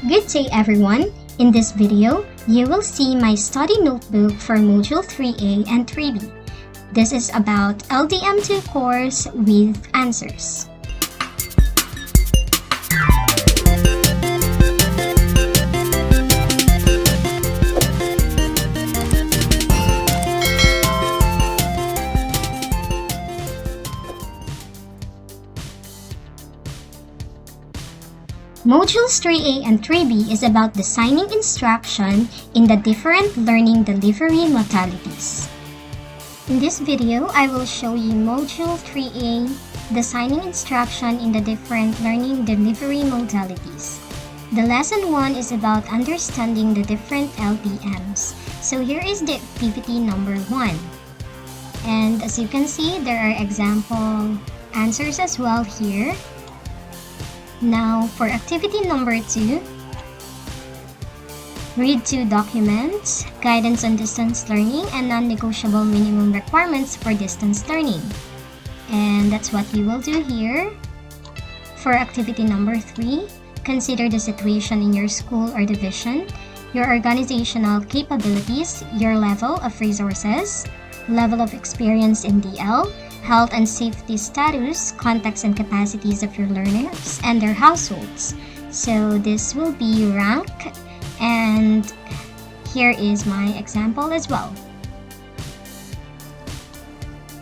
Good day everyone! In this video, you will see my study notebook for Module 3A and 3B. This is about LDM2 course with answers. Modules 3A and 3B is about designing instruction in the different learning delivery modalities. In this video, I will show you Module 3A, designing instruction in the different learning delivery modalities. The lesson 1 is about understanding the different LDMs. So here is the activity number 1. And as you can see, there are example answers as well here. Now, for activity number 2, read 2 documents, guidance on distance learning, and non-negotiable minimum requirements for distance learning. And that's what you will do here. For activity number 3, consider the situation in your school or division, your organizational capabilities, your level of resources, level of experience in DL, health and safety status, context and capacities of your learners, and their households. So this will be rank, and here is my example as well.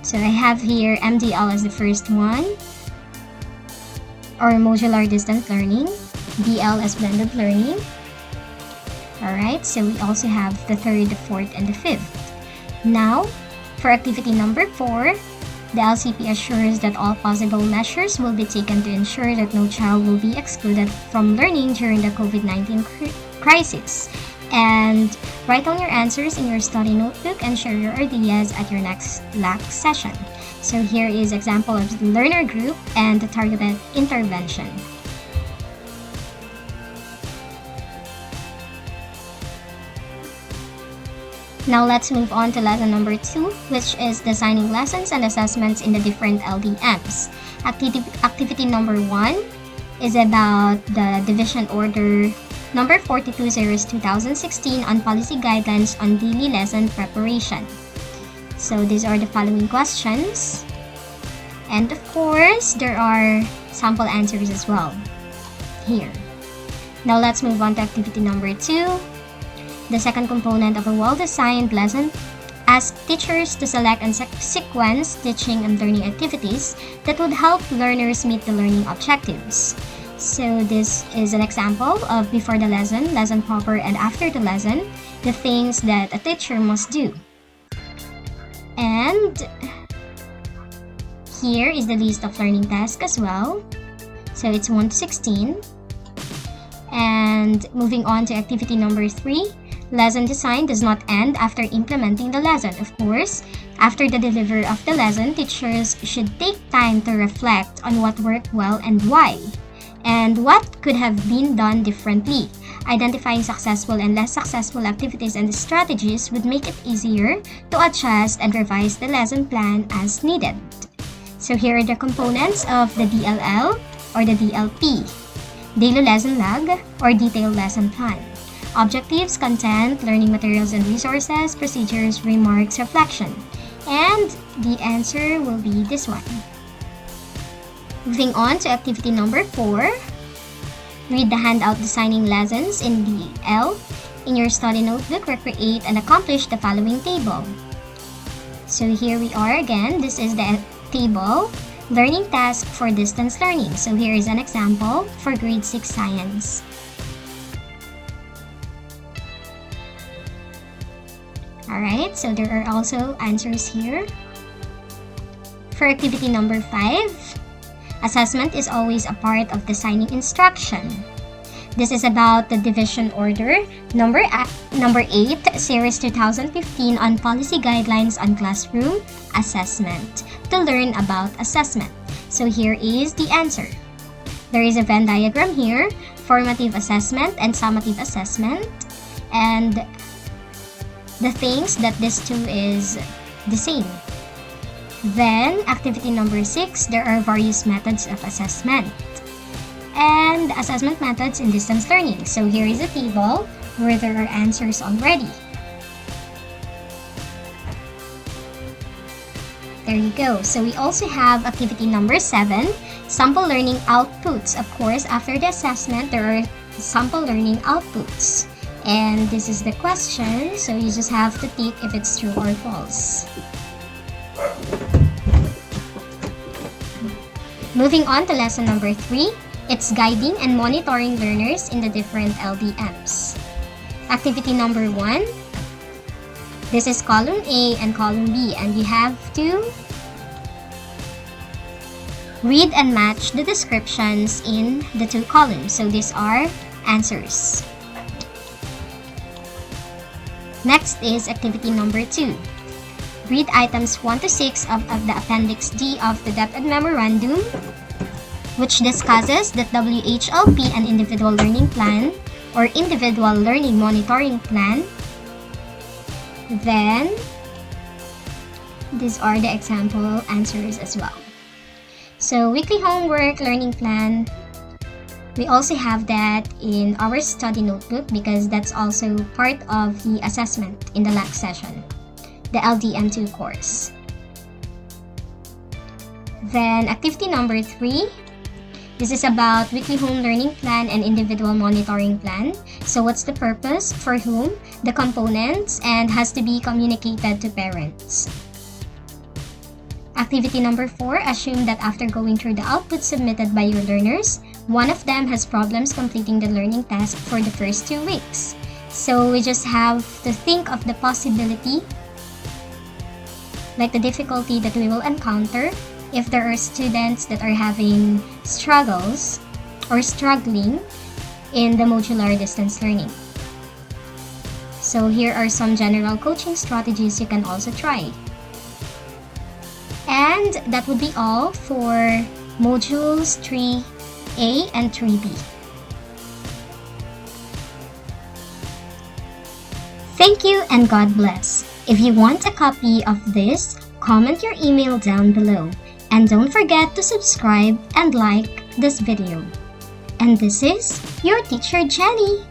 So I have here MDL as the first one, or modular distance learning, DL as blended learning. Alright, so we also have the third, the fourth, and the fifth. Now, for activity number 4, the LCP assures that all possible measures will be taken to ensure that no child will be excluded from learning during the COVID-19 crisis. And write down your answers in your study notebook and share your ideas at your next LAC session. So here is example of the learner group and the targeted intervention. Now let's move on to lesson number 2, which is designing lessons and assessments in the different LDMs. Activity number 1 is about the division order number 42/2016 on policy guidelines on daily lesson preparation. So these are the following questions. And of course, there are sample answers as well here. Now let's move on to activity number 2. The second component of a well-designed lesson asks teachers to select and sequence teaching and learning activities that would help learners meet the learning objectives. So this is an example of before the lesson, lesson proper, and after the lesson, the things that a teacher must do. And here is the list of learning tasks as well. So it's 1 to 16. And moving on to activity number 3, lesson design does not end after implementing the lesson. Of course, after the delivery of the lesson, teachers should take time to reflect on what worked well and why, and what could have been done differently. Identifying successful and less successful activities and strategies would make it easier to adjust and revise the lesson plan as needed. So here are the components of the DLL or the DLP. Daily lesson log or detailed lesson plan. Objectives, content, learning materials and resources, procedures, remarks, reflection. And the answer will be this one. Moving on to activity number 4. Read the handout designing lessons in DL. In your study notebook, recreate and accomplish the following table. So here we are again. This is the table. Learning task for distance learning. So here is an example for grade 6 science. Alright, so there are also answers here. For activity number 5, assessment is always a part of designing instruction. This is about the division order number 8, series 2015 on policy guidelines on classroom assessment to learn about assessment. So here is the answer. There is a Venn diagram here, formative assessment and summative assessment, and the things that this two is the same. Then, activity number 6, there are various methods of assessment. and assessment methods in distance learning. So here is a table where there are answers already. There you go. So we also have activity number 7, sample learning outputs. Of course, after the assessment, there are sample learning outputs. And this is the question, so you just have to tick if it's true or false. Moving on to lesson number 3, it's guiding and monitoring learners in the different LDMs. Activity number 1, this is column A and column B, and you have to read and match the descriptions in the 2 columns. So these are answers. Next is activity number 2. Read items 1 to 6 of the Appendix D of the DepEd Memorandum, which discusses that WHLP, an individual learning plan or individual learning monitoring plan. Then, these are the example answers as well. So, weekly homework, learning plan, we also have that in our study notebook because that's also part of the assessment in the LAC session, the LDM2 course. Then activity number 3, this is about weekly home learning plan and individual monitoring plan. So what's the purpose, for whom, the components, and has to be communicated to parents. Activity number 4, assume that after going through the output submitted by your learners, one of them has problems completing the learning task for the first 2 weeks. So we just have to think of the possibility, like the difficulty that we will encounter if there are students that are having struggles or struggling in the modular distance learning. So here are some general coaching strategies you can also try. And that would be all for modules 3A and 3B. Thank you and God bless. If you want a copy of this, comment your email down below. And don't forget to subscribe and like this video. And this is your teacher Jenny.